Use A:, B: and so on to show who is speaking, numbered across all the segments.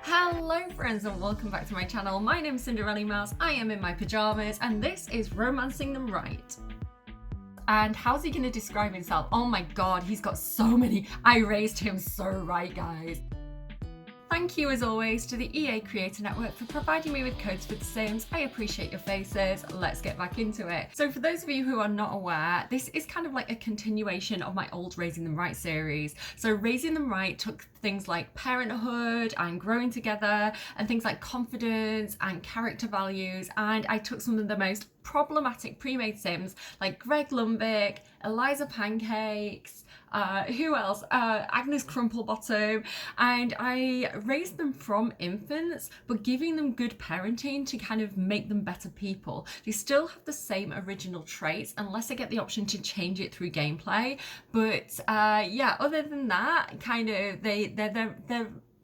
A: Hello friends and welcome back to my channel. My name is Cinderellimouse, I am in my pajamas and this is Romancing Them Right. And how's he going to describe himself? Oh my god, he's got so many. I raised him so right, guys. Thank you as always to the EA Creator Network for providing me with codes for The Sims. I appreciate your faces. Let's get back into it. So for those of you who are not aware, this is kind of like a continuation of my old Raising Them Right series. So Raising Them Right took things like parenthood and growing together and things like confidence and character values, and I took some of the most problematic pre-made Sims like Greg Lumbick, Eliza Pancakes, who else? Agnes Crumplebottom, and I raised them from infants, but giving them good parenting to kind of make them better people. They still have the same original traits unless I get the option to change it through gameplay. But yeah, other than that, kind of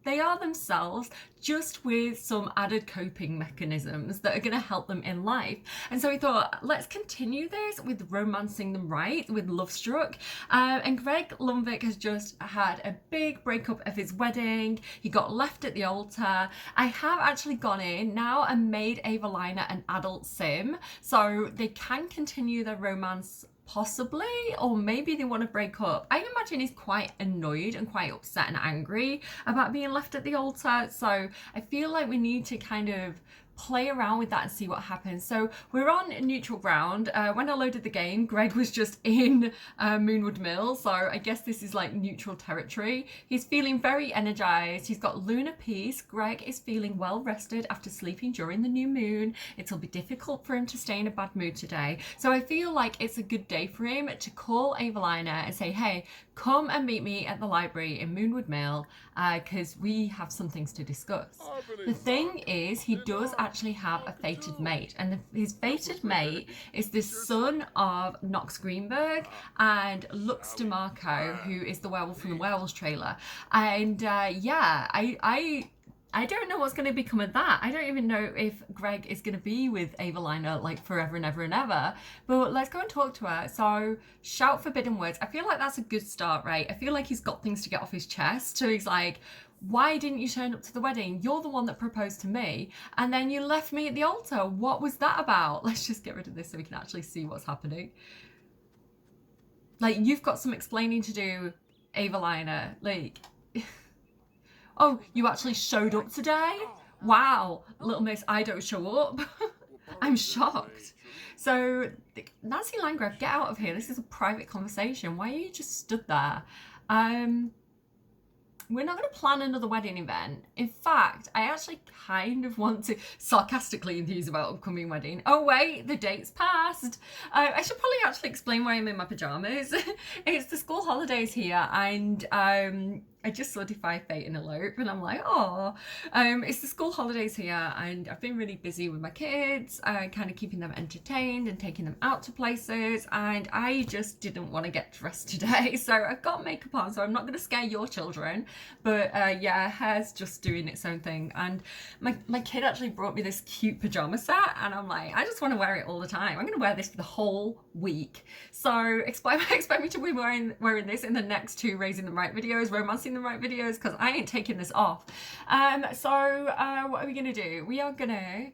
A: they are themselves, just with some added coping mechanisms that are going to help them in life. And so we thought, let's continue this with Romancing Them Right with Lovestruck. And Greg Lumbick has just had a big breakup of his wedding. He got left at the altar. I have actually gone in now and made Evelina an adult sim, so they can continue their romance possibly, or maybe they want to break up. I imagine he's quite annoyed and quite upset and angry about being left at the altar, so I feel like we need to kind of play around with that and see what happens. So we're on neutral ground. When I loaded the game, Greg was just in Moonwood Mill, so I guess this is like neutral territory. He's feeling very energized. He's got lunar peace. Greg is feeling well rested after sleeping during the new moon. It'll be difficult for him to stay in a bad mood today, so I feel like it's a good day for him to call Evelina and say, hey, come and meet me at the library in Moonwood Mill, because we have some things to discuss. The thing is, he does actually have a fated mate, and his fated mate is the son of Knox Greenberg and Lux DeMarco, who is the werewolf from the Werewolves trailer. And yeah, I don't know what's going to become of that. I don't even know if Greg is going to be with Evelina like forever and ever and ever. But let's go and talk to her. So shout forbidden words. I feel like that's a good start, right? I feel like he's got things to get off his chest. So he's like, why didn't you turn up to the wedding? You're the one that proposed to me, and then you left me at the altar. What was that about? Let's just get rid of this so we can actually see what's happening. Like, you've got some explaining to do, Evelina. Like, oh, you actually showed up today? Wow, little miss, I don't show up. I'm shocked. So, Nancy Landgraf, get out of here. This is a private conversation. Why are you just stood there? We're not going to plan another wedding event. In fact, I actually kind of want to sarcastically enthuse about upcoming wedding. Oh wait, the date's passed. I should probably actually explain why I'm in my pajamas. It's the school holidays here, and I just saw Defy Fate and Elope, and I'm like, oh, it's the school holidays here, and I've been really busy with my kids, kind of keeping them entertained and taking them out to places, and I just didn't want to get dressed today, so I've got makeup on, so I'm not going to scare your children, but yeah, hair's just doing its own thing. And my kid actually brought me this cute pajama set, and I'm like, I just want to wear it all the time. I'm going to wear this for the whole week, so expect me to be wearing this in the next two Raising Them Right videos, Romancing Them Right videos, because I ain't taking this off. So what are we gonna do? We are gonna,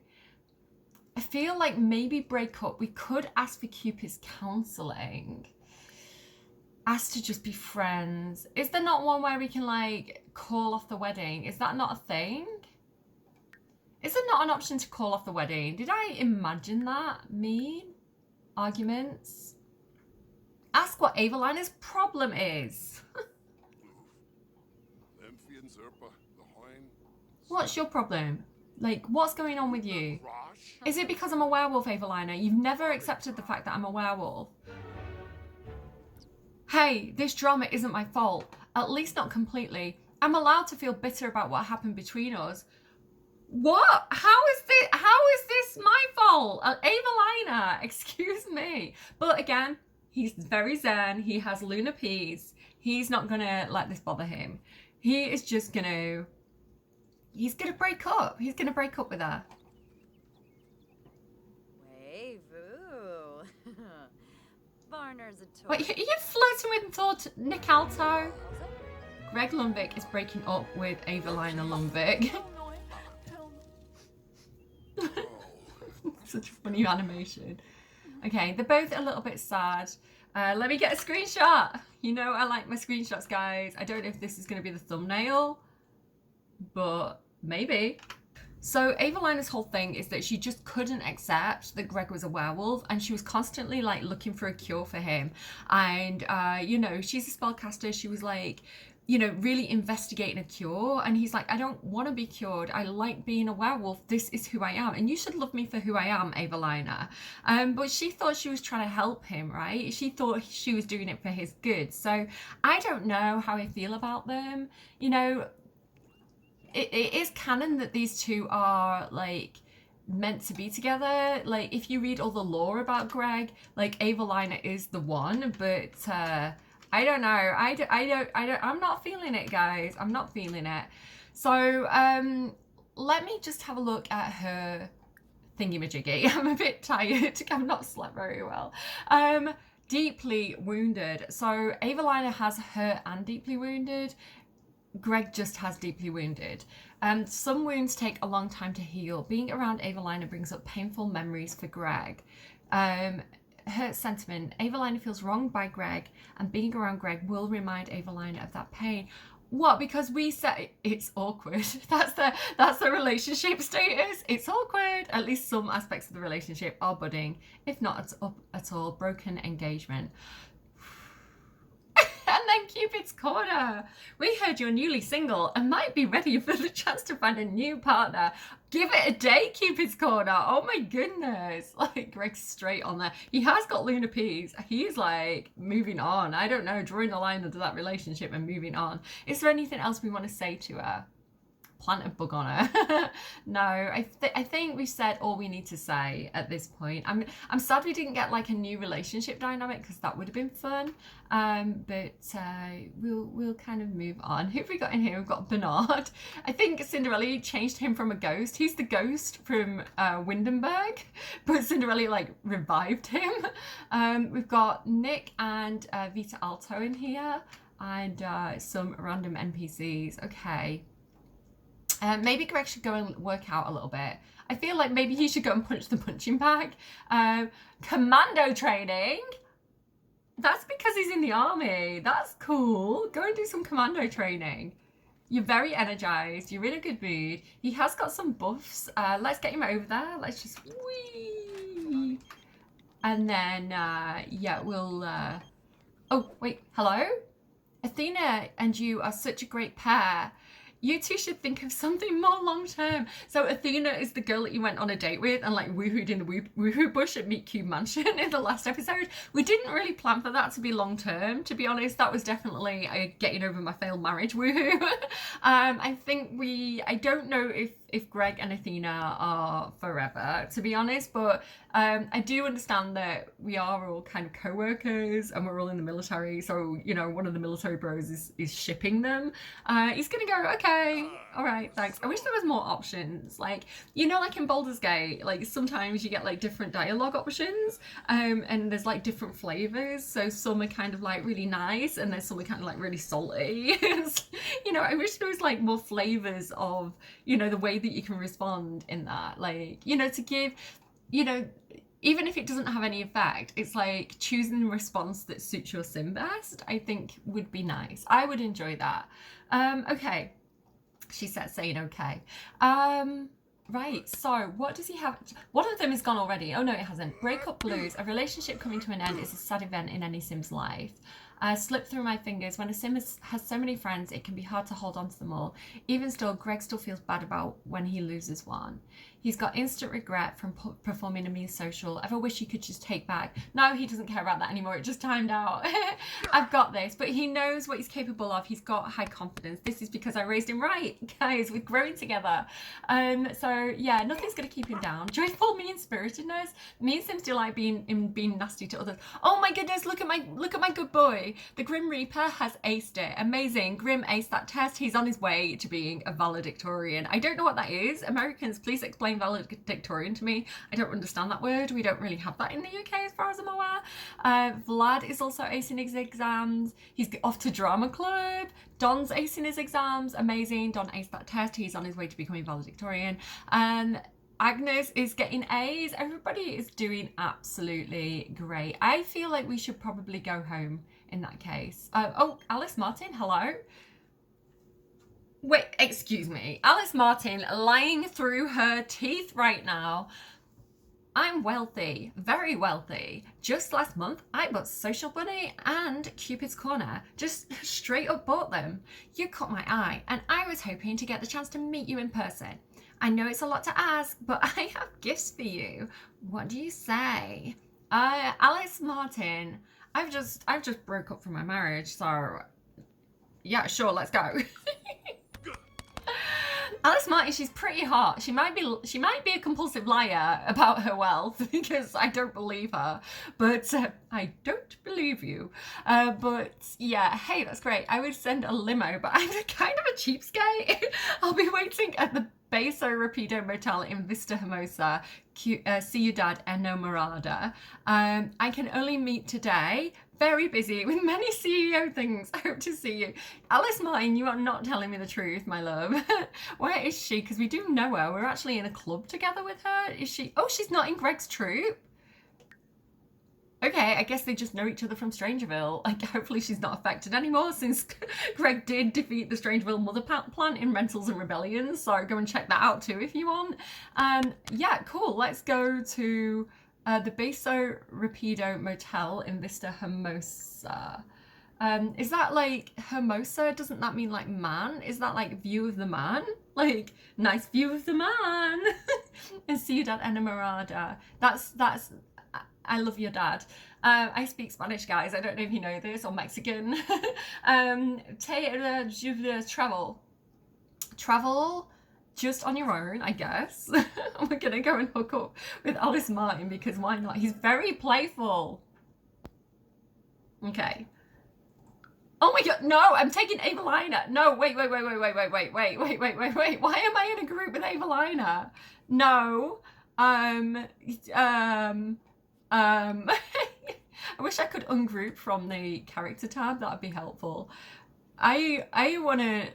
A: I feel like maybe break up. We could ask for Cupid's counselling, ask to just be friends. Is there not one where we can like call off the wedding? Is that not a thing? Is there not an option to call off the wedding? Did I imagine that? Mean arguments? Ask what Evelina's problem is. What's your problem? Like, what's going on with you? Is it because I'm a werewolf, Evelina? You've never accepted the fact that I'm a werewolf. Hey, this drama isn't my fault. At least not completely. I'm allowed to feel bitter about what happened between us. What? How is this my fault? Evelina, excuse me. But again, he's very zen. He has lunar peace. He's not gonna let this bother him. He is just gonna... He's gonna break up. He's gonna break up with her. Wait, are you flirting with Nick Alto? Greg Lundvik is breaking up with Evelina Lundvik. Such a funny animation. Okay, they're both a little bit sad. Let me get a screenshot. You know I like my screenshots, guys. I don't know if this is going to be the thumbnail, but maybe. So Evelina's whole thing is that she just couldn't accept that Greg was a werewolf, and she was constantly like looking for a cure for him. And you know, she's a spellcaster. She was like, you know, really investigating a cure, and he's like, I don't want to be cured. I like being a werewolf. This is who I am, and you should love me for who I am, Evelina. But she thought she was trying to help him, right? She thought she was doing it for his good. So I don't know how I feel about them. You know, it is canon that these two are like meant to be together. Like if you read all the lore about Greg, like Evelina is the one, but I don't know. I'm not feeling it, guys. I'm not feeling it. So let me just have a look at her thingy-majiggy. I'm a bit tired. I've not slept very well. Deeply wounded. So Evelina has hurt and deeply wounded. Greg just has deeply wounded. Some wounds take a long time to heal. Being around Evelina brings up painful memories for Greg. Her sentiment, Evelina feels wronged by Greg, and being around Greg will remind Evelina of that pain. What? Because we said it's awkward. That's the relationship status. It's awkward. At least some aspects of the relationship are budding, if not at all. Broken engagement. And then Cupid's Corner. We heard you're newly single and might be ready for the chance to find a new partner. Give it a day, Cupid's Corner. Oh my goodness. Like, Greg's straight on there. He has got Luna Peas. He's like moving on. I don't know, drawing a line under that relationship and moving on. Is there anything else we want to say to her? Plant a bug on her. No, I think we've said all we need to say at this point. I'm sad we didn't get like a new relationship dynamic, because that would have been fun. But we'll kind of move on. Who have we got in here? We've got Bernard. I think Cinderella changed him from a ghost. He's the ghost from Windenburg, but Cinderella like revived him. We've got Nick and Vita Alto in here, and some random NPCs. Okay. Maybe Greg should go and work out a little bit. I feel like maybe he should go and punch the punching bag. Commando training. That's because he's in the army. That's cool. Go and do some commando training. You're very energized. You're in a good mood. He has got some buffs. Let's get him over there. Let's just whee. And then, yeah, we'll... Oh, wait. Hello? Athena and you are such a great pair. You two should think of something more long-term. So Athena is the girl that you went on a date with and like woohooed in the woohoo bush at Meet Cube Mansion in the last episode. We didn't really plan for that to be long-term, to be honest. That was definitely a getting over my failed marriage woohoo. I think I don't know if Greg and Athena are forever, to be honest, but I do understand that we are all kind of co-workers and we're all in the military, so, you know, one of the military bros is shipping them. He's gonna go, okay, all right, thanks. I wish there was more options, like, you know, like in Baldur's Gate, like sometimes you get like different dialogue options, and there's like different flavors, so some are kind of like really nice and there's some are kind of like really salty. You know, I wish there was like more flavors of, you know, the way that you can respond in that, like, you know, to give, you know, even if it doesn't have any effect, it's like choosing a response that suits your sim best, I think would be nice. I would enjoy that. Okay, she said saying okay. Right, so what does he have? One of them is gone already. Oh no, it hasn't. Breakup blues. A relationship coming to an end is a sad event in any sim's life. Slip through my fingers. When a sim has so many friends, it can be hard to hold on to them all. Even still, Greg still feels bad about when he loses one. He's got instant regret from performing a mean social. Ever wish he could just take back? No, he doesn't care about that anymore. It just timed out. I've got this. But he knows what he's capable of. He's got high confidence. This is because I raised him right, guys. We're growing together. So yeah, nothing's gonna keep him down. Joyful mean-spiritedness. Me and Sims delight being nasty to others. Oh my goodness! Look at my good boy. The Grim Reaper has aced it. Amazing. Grim aced that test. He's on his way to being a valedictorian. I don't know what that is. Americans, please explain implying valedictorian to me. I don't understand that word. We don't really have that in the UK as far as I'm aware. Vlad is also acing his exams. He's off to drama club. Don's acing his exams. Amazing. Don aced that test. He's on his way to becoming valedictorian. Agnes is getting A's. Everybody is doing absolutely great. I feel like we should probably go home in that case. Oh, Alice Martin, hello. Wait, excuse me. Alice Martin lying through her teeth right now. I'm wealthy, very wealthy. Just last month, I bought Social Bunny and Cupid's Corner. Just straight up bought them. You caught my eye, and I was hoping to get the chance to meet you in person. I know it's a lot to ask, but I have gifts for you. What do you say? Alice Martin, I've just broke up from my marriage, so yeah, sure, let's go. Alice Martin, she's pretty hot. She might be a compulsive liar about her wealth because I don't believe her. But I don't believe you. But yeah, hey, that's great. I would send a limo, but I'm kind of a cheapskate. I'll be waiting at the Beso Rapido Motel in Vista Hermosa, Ciudad Enamorada. I can only meet today. Very busy with many CEO things. I hope to see you. Alice Martin, you are not telling me the truth, my love. Where is she? Because we do know her. We're actually in a club together with her. Is she? Oh, she's not in Greg's troupe. Okay, I guess they just know each other from Strangerville. Like, hopefully she's not affected anymore since Greg did defeat the Strangerville mother plant in Rentals and Rebellions. So go and check that out too if you want. Yeah, cool. Let's go to the Beso Rapido Motel in Vista Hermosa. Is that like Hermosa? Doesn't that mean like man? Is that like view of the man? Like nice view of the man. And Ciudad Enamorada. That's I love your dad. I speak Spanish, guys. I don't know if you know this, or Mexican. Travel just on your own, I guess. We're gonna go and hook up with Alice Martin because why not? He's very playful. Okay. Oh my god, no, I'm taking Evelina. No, wait. Why am I in a group with Evelina? No. I wish I could ungroup from the character tab. That'd be helpful. I want to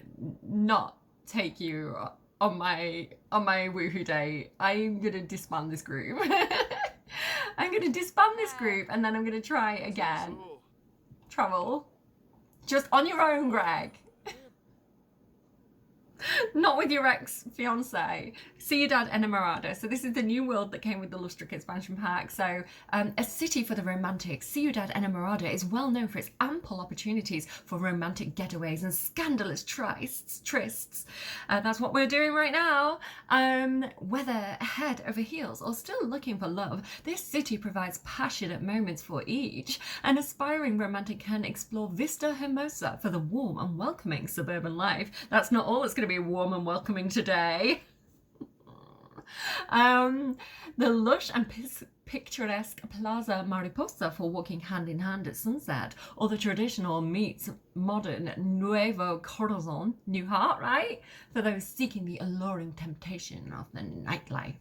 A: not take you on my woohoo date. I'm gonna disband this group. I'm gonna disband this group and then I'm gonna try again. Travel. Just on your own, Greg. Not with your ex-fiance. Ciudad Enamorada. So this is the new world that came with the Lovestruck expansion pack. So a city for the romantic, Ciudad Enamorada is well known for its ample opportunities for romantic getaways and scandalous trysts. That's what we're doing right now. Whether head over heels or still looking for love, this city provides passionate moments for each. An aspiring romantic can explore Vista Hermosa for the warm and welcoming suburban life. That's not all it's going to be warm and welcoming today. The lush and picturesque Plaza Mariposa for walking hand in hand at sunset, or the traditional meets modern Nuevo Corazon, New Heart, right? For those seeking the alluring temptation of the nightlife.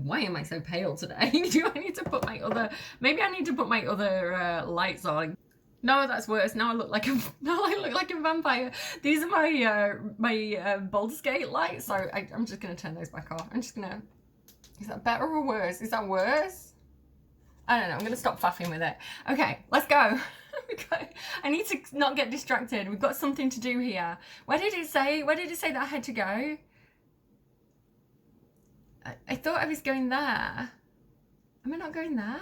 A: Why am I so pale today? Do I need to put my other, maybe I need to put my other lights on. No, that's worse. Now I look like a vampire. These are my Baldur's Gate lights, so I'm just gonna turn those back off. I'm just gonna. Is that better or worse? Is that worse? I don't know. I'm gonna stop faffing with it. Okay, let's go. I need to not get distracted. We've got something to do here. Where did it say? Where did it say that I had to go? I thought I was going there. Am I not going there?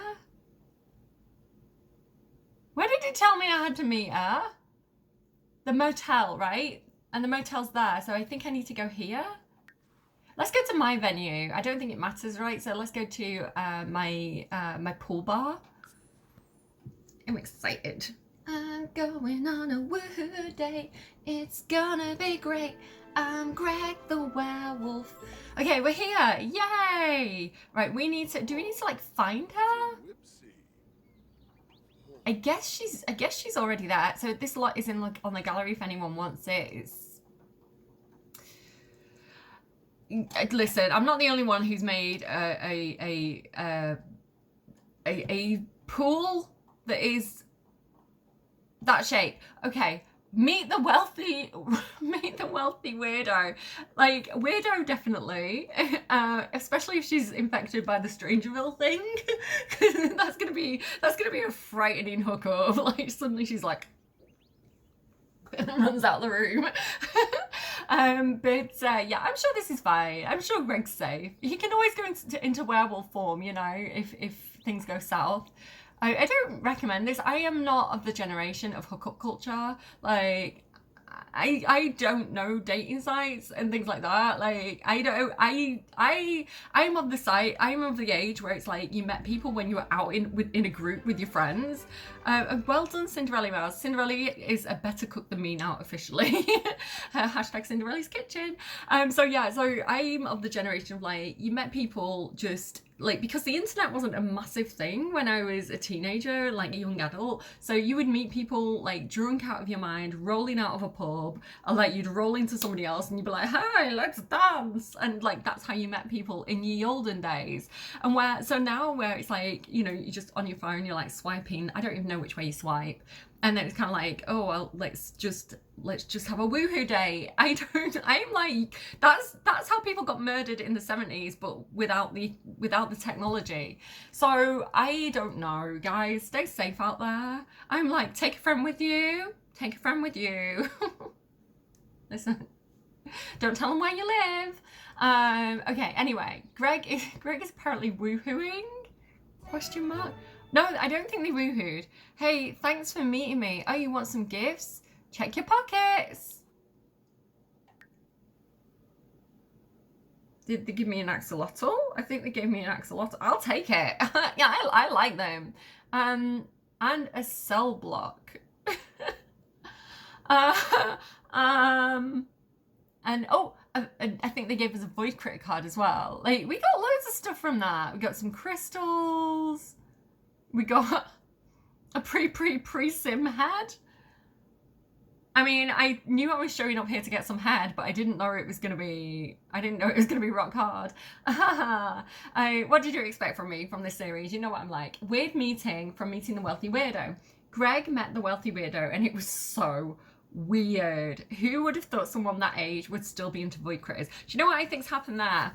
A: Where did it tell me I had to meet her? The motel, right? And the motel's there, so I think I need to go here. Let's go to my venue. I don't think it matters, right? So let's go to my pool bar. I'm excited. I'm going on a woohoo day. It's gonna be great. I'm Greg the werewolf. Okay, we're here. Yay! Right, do we need to like find her? I guess she's already there. So this lot is on the gallery if anyone wants it. listen, I'm not the only one who's made a pool that is that shape. Okay, meet the wealthy weirdo. Like, weirdo definitely, especially if she's infected by the Strangerville thing. that's gonna be a frightening hookup. Like, suddenly she's like and runs out the room. Yeah, I'm sure this is fine. I'm sure Greg's safe. He can always go into werewolf form, you know, if things go south. I don't recommend this. I am not of the generation of hookup culture. Like, I don't know dating sites and things like that. Like, I'm of the age where it's like you met people when you were out in a group with your friends. Well done, Cinderellimouse. Cinderella is a better cook than me now, officially. Hashtag Cinderella's kitchen. So I'm of the generation of, like, you met people just like, because the internet wasn't a massive thing when I was a teenager, like a young adult. So you would meet people like drunk out of your mind, rolling out of a pub, or like you'd roll into somebody else and you'd be like, hey, let's dance. And like, that's how you met people in ye olden days. And now where it's like, you know, you just on your phone, you're like swiping. I don't even know which way you swipe. And then it's kind of like, oh, well, let's just have a woohoo day. I'm like, that's how people got murdered in the 70s, but without the technology. So I don't know, guys, stay safe out there. I'm like, take a friend with you. Listen, don't tell them where you live. Okay, anyway, Greg is apparently woohooing? Question mark? No, I don't think they woohooed. Hey, thanks for meeting me. Oh, you want some gifts? Check your pockets. Did they give me an axolotl? I think they gave me an axolotl. I'll take it. Yeah, I like them. And a cell block. And I think they gave us a void critter card as well. Like, we got loads of stuff from that. We got some crystals. We got a pre-sim head. I mean, I knew I was showing up here to get some head, but I didn't know it was gonna be rock hard. What did you expect from me from this series? You know what I'm like. Weird meeting from meeting the wealthy weirdo. Greg met the wealthy weirdo and it was so weird. Who would have thought someone that age would still be into void critters? Do you know what I think's happened there?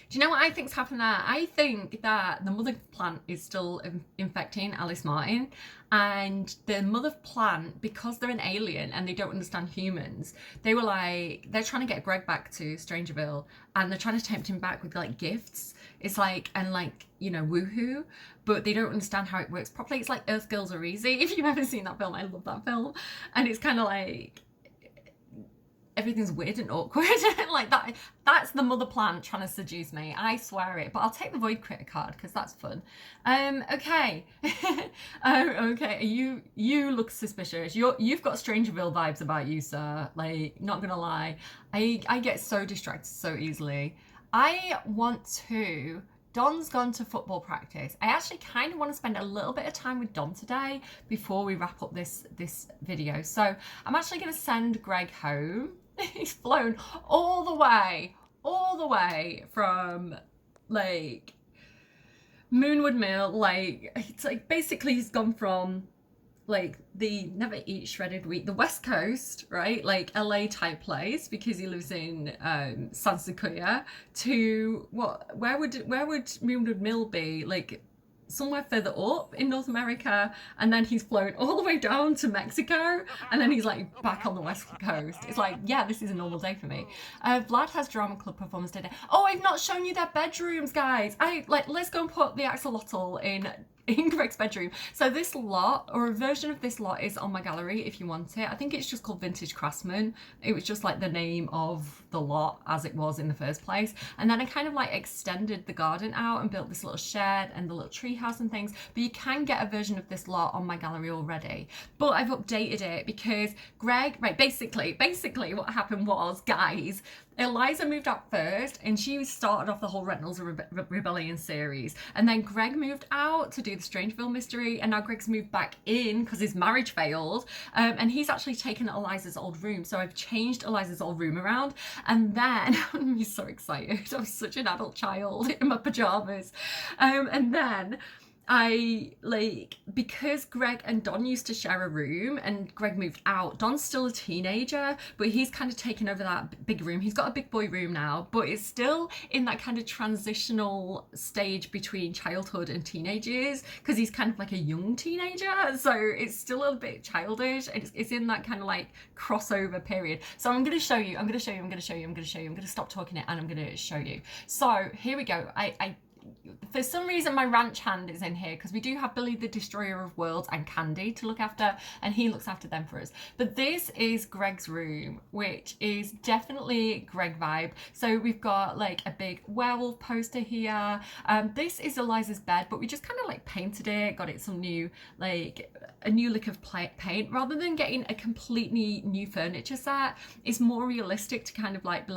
A: I think that the mother plant is still infecting Alice Martin, and the mother plant, because they're an alien and they don't understand humans, they're trying to get Greg back to Strangerville, and they're trying to tempt him back with like gifts. It's like, and like, you know, woohoo, but they don't understand how it works properly. It's like Earth Girls Are Easy. If you've ever seen that film, I love that film. And it's kind of like, everything's weird and awkward. Like that's the mother plant trying to seduce me. I swear it. But I'll take the void critter card because that's fun. Okay. Okay. You look suspicious. You've got Strangerville vibes about you, sir. Like, not gonna lie. I get so distracted so easily. Don's gone to football practice. I actually kind of want to spend a little bit of time with Don today before we wrap up this video. So I'm actually going to send Greg home. He's flown all the way from like Moonwood Mill. Like, it's like basically he's gone from like the never eat shredded wheat, the West Coast, right? Like LA type place, because he lives in San Sequoia, to where would Moonwood Mill be? Like somewhere further up in North America, and then he's flown all the way down to Mexico, and then he's like back on the West Coast. It's like, yeah, this is a normal day for me. Vlad has drama club performance today. Oh, I've not shown you their bedrooms, guys. Let's go and put the axolotl in Greg's bedroom. So this lot, or a version of this lot, is on my gallery if you want it. I think it's just called Vintage Craftsman. It was just like the name of the lot as it was in the first place. And then I kind of like extended the garden out and built this little shed and the little tree house and things. But you can get a version of this lot on my gallery already. But I've updated it because Greg, right, basically what happened was, guys, Eliza moved out first, and she started off the whole Reynolds Rebellion series. And then Greg moved out to do the Strangeville mystery, and now Greg's moved back in because his marriage failed. And he's actually taken Eliza's old room. So I've changed Eliza's old room around. And then, I'm so excited. I'm such an adult child in my pajamas. And then because Greg and Don used to share a room and Greg moved out, Don's still a teenager, but he's kind of taken over that big room. He's got a big boy room now, but it's still in that kind of transitional stage between childhood and teenage years, because he's kind of like a young teenager, so it's still a bit childish. It's in that kind of like crossover period. So I'm going to show you, I'm going to stop talking it and I'm going to show you. So here we go. For some reason my ranch hand is in here because we do have Billy the Destroyer of Worlds and Candy to look after, and he looks after them for us. But this is Greg's room, which is definitely Greg vibe. So we've got like a big werewolf poster here. This is Eliza's bed, but we just kind of like painted it, got it some new, like a new lick of paint. Rather than getting a completely new furniture set, it's more realistic to kind of like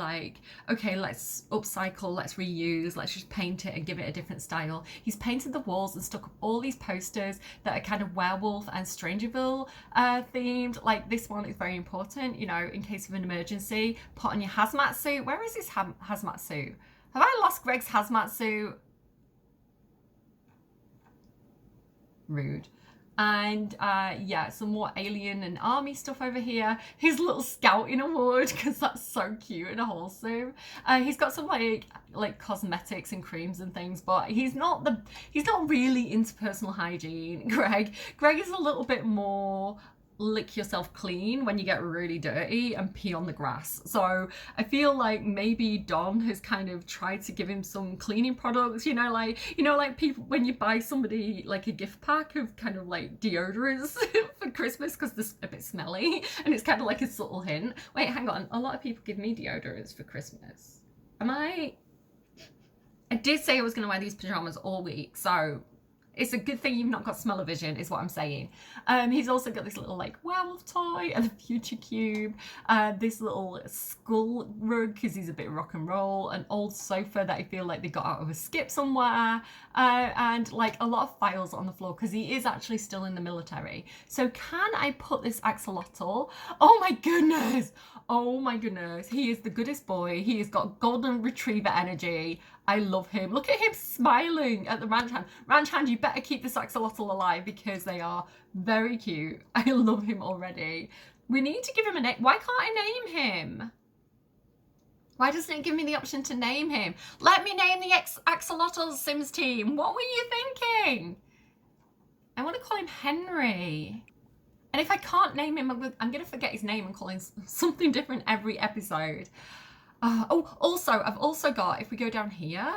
A: okay, let's upcycle, let's reuse, let's just paint it and give it a different style. He's painted the walls and stuck up all these posters that are kind of werewolf and Strangerville themed. Like this one is very important, you know, in case of an emergency, put on your hazmat suit. Where is his hazmat suit? Have I lost Greg's hazmat suit? Rude. And yeah, some more alien and army stuff over here. His little scouting award, because that's so cute and wholesome. He's got some like cosmetics and creams and things, but he's not really into personal hygiene. Greg is a little bit more lick yourself clean when you get really dirty and pee on the grass. So I feel like maybe Don has kind of tried to give him some cleaning products, you know, like people, when you buy somebody like a gift pack of kind of like deodorants for Christmas because they're a bit smelly, and it's kind of like a subtle hint. Wait, hang on, a lot of people give me deodorants for Christmas. I did say I was going to wear these pajamas all week, so it's a good thing you've not got smell-o-vision, is what I'm saying. He's also got this little like werewolf toy and a future cube, this little skull rug because he's a bit rock and roll, an old sofa that I feel like they got out of a skip somewhere, and like a lot of files on the floor because he is actually still in the military. So can I put this axolotl? Oh my goodness! Oh my goodness, he is the goodest boy. He has got golden retriever energy. I love him. Look at him smiling at the ranch hand. Ranch hand, you better keep this axolotl alive because they are very cute. I love him already. We need to give him a name. Why can't I name him? Why doesn't it give me the option to name him? Let me name the axolotl Sims team. What were you thinking? I want to call him Henry. And if I can't name him, I'm going to forget his name and call him something different every episode. Oh, also, I've also got, if we go down here,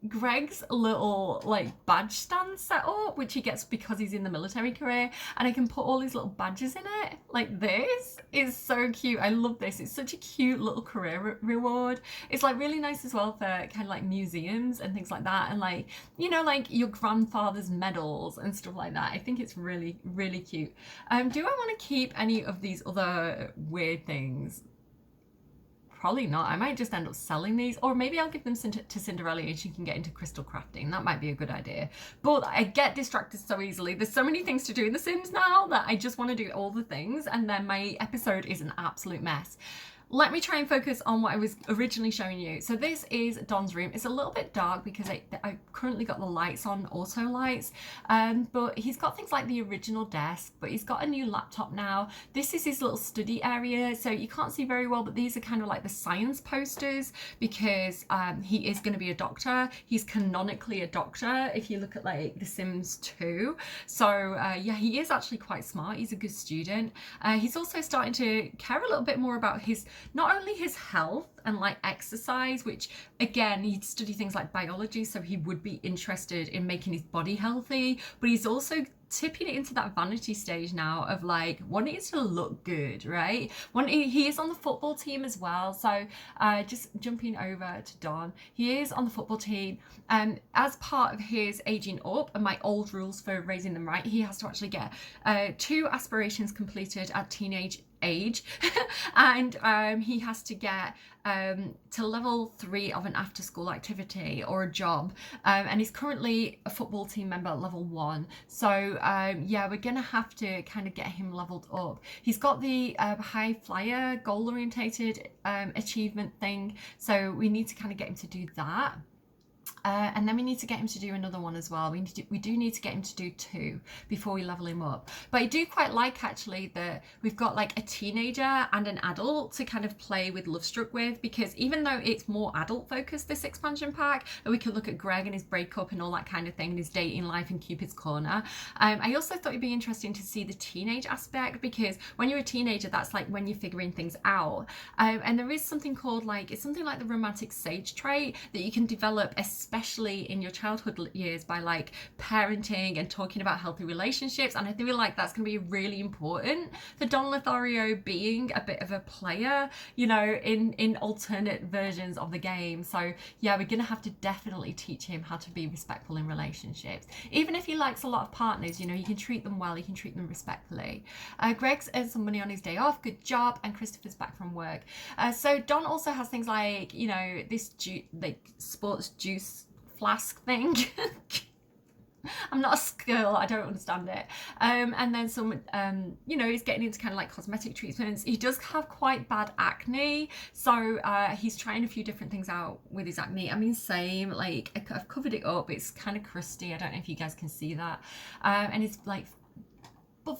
A: Greg's little like badge stand set up, which he gets because he's in the military career, and I can put all these little badges in it. Like, this is so cute. I love this. It's such a cute little career reward. It's like really nice as well for kind of like museums and things like that, and like, you know, like your grandfather's medals and stuff like that. I think it's really, really cute. Do I want to keep any of these other weird things? Probably not. I might just end up selling these, or maybe I'll give them to Cinderella and she can get into crystal crafting. That might be a good idea. But I get distracted so easily. There's so many things to do in The Sims now that I just want to do all the things, and then my episode is an absolute mess. Let me try and focus on what I was originally showing you. So this is Don's room. It's a little bit dark because I currently got the lights on, auto lights, but he's got things like the original desk, but he's got a new laptop now. This is his little study area, so you can't see very well, but these are kind of like the science posters because he is going to be a doctor. He's canonically a doctor if you look at like The Sims 2. So yeah, he is actually quite smart. He's a good student. He's also starting to care a little bit more about not only his health and like exercise, which again, he'd study things like biology, so he would be interested in making his body healthy, but he's also tipping it into that vanity stage now of like wanting to look good, right? He is on the football team as well. So just jumping over to Don, he is on the football team. As part of his aging up and my old rules for raising them right, he has to actually get 2 aspirations completed at teenage age and he has to get to level 3 of an after school activity or a job, and he's currently a football team member at level 1. So yeah, we're gonna have to kind of get him leveled up. He's got the high flyer goal orientated achievement thing, so we need to kind of get him to do that. And then we need to get him to do another one as well. We do need to get him to do 2 before we level him up. But I do quite like actually that we've got like a teenager and an adult to kind of play with Lovestruck with, because even though it's more adult focused, this expansion pack, and we can look at Greg and his breakup and all that kind of thing, and his dating life and Cupid's Corner. I also thought it'd be interesting to see the teenage aspect, because when you're a teenager, that's like when you're figuring things out. And there is something called like, it's something like the romantic sage trait that you can develop, especially in your childhood years, by like parenting and talking about healthy relationships. And I feel like that's going to be really important for Don Lothario being a bit of a player, you know, in alternate versions of the game. So yeah, we're going to have to definitely teach him how to be respectful in relationships. Even if he likes a lot of partners, you know, you can treat them well, you can treat them respectfully. Greg's earned some money on his day off, good job, and Christopher's back from work. So Don also has things like, you know, this like sports juice flask thing. I'm not a girl, I don't understand it. And then some, you know, he's getting into kind of like cosmetic treatments. He does have quite bad acne, so he's trying a few different things out with his acne. I mean, same, like I've covered it up, it's kind of crusty, I don't know if you guys can see that. And it's like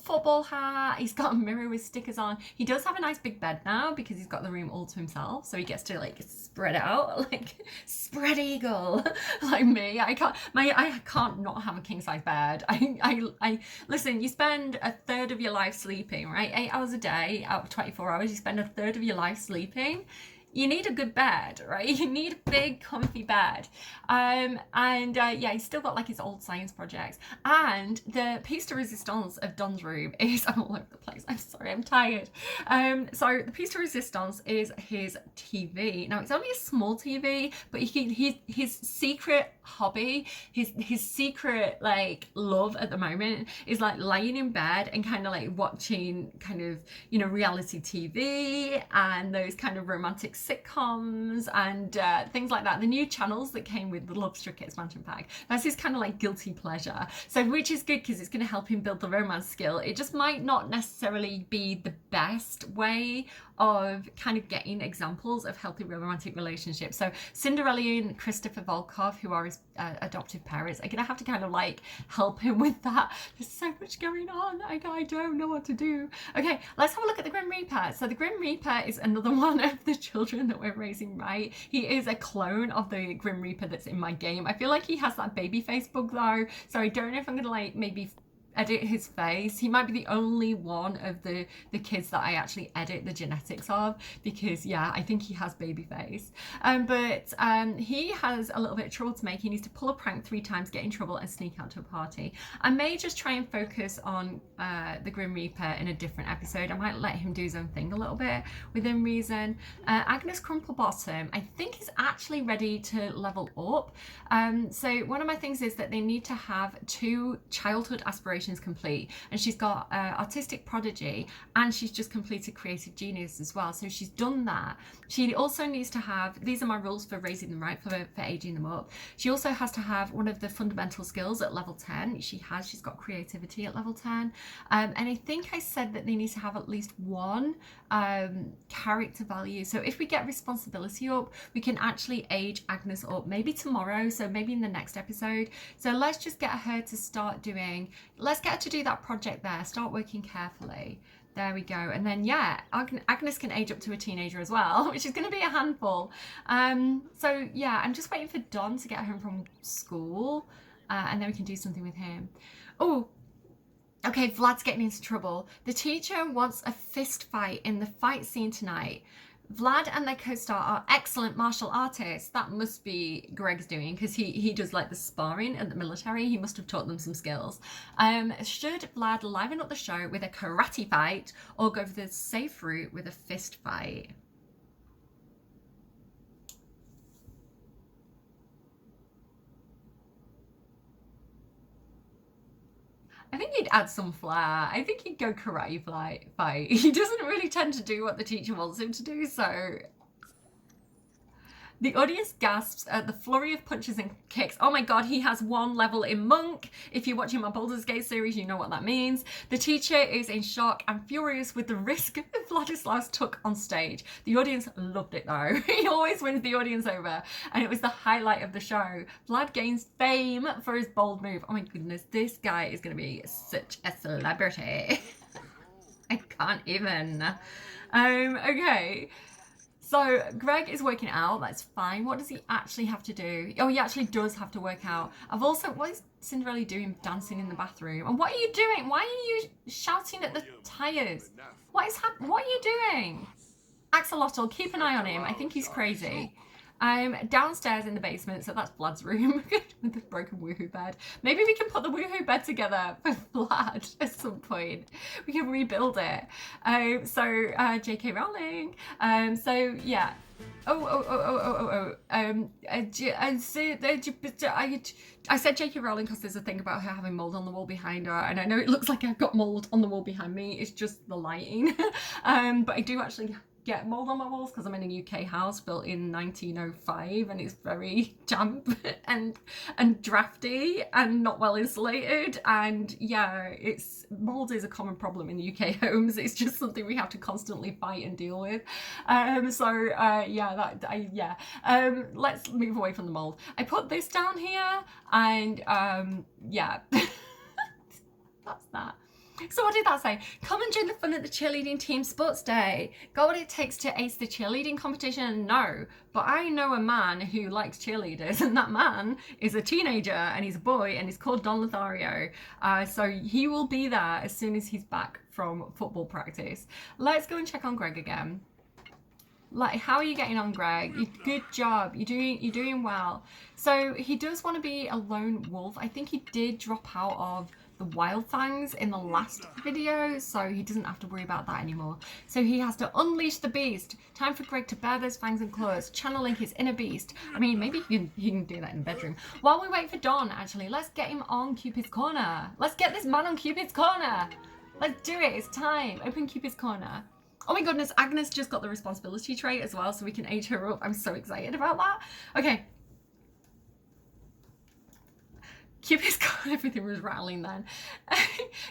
A: football hat, he's got a mirror with stickers on. He does have a nice big bed now because he's got the room all to himself, so he gets to like spread out, like spread eagle like me. I can't not have a king size bed. I listen, you spend a third of your life sleeping, right? 8 hours a day out of 24 hours, you spend a third of your life sleeping. You need a good bed, right? You need a big comfy bed. Yeah, he's still got like his old science projects, and the piece de resistance of Don's room is, I'm all over the place, I'm sorry, I'm tired. So the piece de resistance is his TV. Now it's only a small TV, but his secret hobby, his secret like love at the moment is like lying in bed and kind of like watching kind of, you know, reality TV and those kind of romantic sitcoms and things like that. The new channels that came with the Lovestruck expansion pack, that's his kind of like guilty pleasure. So which is good because it's going to help him build the romance skill. It just might not necessarily be the best way of kind of getting examples of healthy romantic relationships. So Cinderella and Christopher Volkov, who are his adoptive parents, are gonna have to kind of like help him with that. There's so much going on, I don't know what to do. Okay, let's have a look at the Grim Reaper. So the Grim Reaper is another one of the children that we're raising right. He is a clone of the Grim Reaper that's in my game. I feel like he has that baby face bug though, so I don't know if I'm gonna like maybe edit his face. He might be the only one of the kids that I actually edit the genetics of, because yeah, I think he has baby face. But he has a little bit of trouble to make. He needs to pull a prank 3 times, get in trouble, and sneak out to a party. I may just try and focus on the Grim Reaper in a different episode. I might let him do his own thing a little bit within reason. Agnes Crumplebottom, I think, is actually ready to level up. So one of my things is that they need to have 2 childhood aspirations complete, and she's got artistic prodigy, and she's just completed creative genius as well, so she's done that. She also needs to have, these are my rules for raising them right, for aging them up. She also has to have one of the fundamental skills at level 10. She's got creativity at level 10, and I think I said that they need to have at least 1 character value. So if we get responsibility up, we can actually age Agnes up maybe tomorrow, so maybe in the next episode. So let's just get her to start doing, let's get her to do that project there, start working carefully. There we go. And then yeah, Agnes can age up to a teenager as well, which is going to be a handful. So yeah, I'm just waiting for Don to get home from school, and then we can do something with him. Oh, okay, Vlad's getting into trouble. The teacher wants a fist fight in the fight scene tonight. Vlad and their co-star are excellent martial artists. That must be Greg's doing, because he does like the sparring at the military. He must have taught them some skills. Should Vlad liven up the show with a karate fight or go for the safe route with a fist fight? I think he'd add some flair. I think he'd go karate fight. He doesn't really tend to do what the teacher wants him to do, so... The audience gasps at the flurry of punches and kicks. Oh my god, he has 1 level in Monk. If you're watching my Baldur's Gate series, you know what that means. The teacher is in shock and furious with the risk Vladislaus took on stage. The audience loved it though. He always wins the audience over, and it was the highlight of the show. Vlad gains fame for his bold move. Oh my goodness, this guy is going to be such a celebrity. I can't even. Okay. So Greg is working out, that's fine. What does he actually have to do? Oh, he actually does have to work out. What is Cinderella doing dancing in the bathroom? And what are you doing? Why are you shouting at the tires? What are you doing? Axolotl, keep an eye on him. I think he's crazy. Downstairs in the basement, so that's Vlad's room with the broken woohoo bed. Maybe we can put the woohoo bed together for Vlad at some point. We can rebuild it. J.K. Rowling. So yeah. I said J.K. Rowling because there's a thing about her having mold on the wall behind her, and I know it looks like I've got mold on the wall behind me. It's just the lighting. But I do actually get mold on my walls because I'm in a UK house built in 1905, and it's very damp and drafty and not well insulated, and yeah, mold is a common problem in UK homes. It's just something we have to constantly fight and deal with. Let's move away from the mold. I put this down here, and yeah. That's that. So what did that say? Come and join the fun at the cheerleading team sports day. Got what it takes to ace the cheerleading competition? No, but I know a man who likes cheerleaders, and that man is a teenager, and he's a boy, and he's called Don Lothario. So he will be there as soon as he's back from football practice. Let's go and check on Greg again. Like, how are you getting on, Greg? Good job. You're doing well. So he does want to be a lone wolf. I think he did drop out of the wild fangs in the last video, so he doesn't have to worry about that anymore. So he has to unleash the beast. Time for Greg to bare those fangs and claws, channeling his inner beast. I mean, maybe he can do that in the bedroom. While we wait for Don, actually, let's get him on Cupid's corner. Let's get this man on Cupid's corner. Let's do it. It's time. Open Cupid's corner. Oh my goodness, Agnes just got the responsibility trait as well, so we can age her up. I'm so excited about that. Okay. Cupid's got everything was rattling then.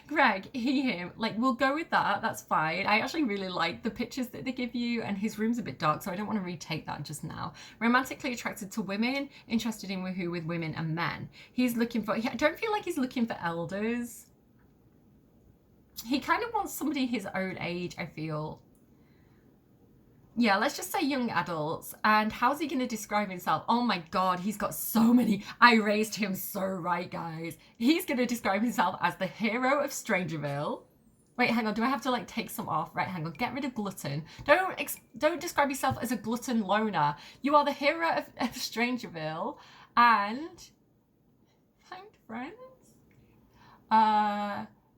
A: Greg, him. Like, we'll go with that. That's fine. I actually really like the pictures that they give you, and his room's a bit dark, so I don't want to retake that just now. Romantically attracted to women, interested in woohoo with women and men. He's looking for, I don't feel like he's looking for elders. He kind of wants somebody his own age, I feel. Yeah, let's just say young adults. And how's he going to describe himself? Oh my god, he's got so many. I raised him so right, guys. He's going to describe himself as the hero of Strangerville. Wait, hang on. Do I have to like take some off? Right, hang on. Get rid of glutton. Don't describe yourself as a glutton loner. You are the hero of Strangerville. And find friends.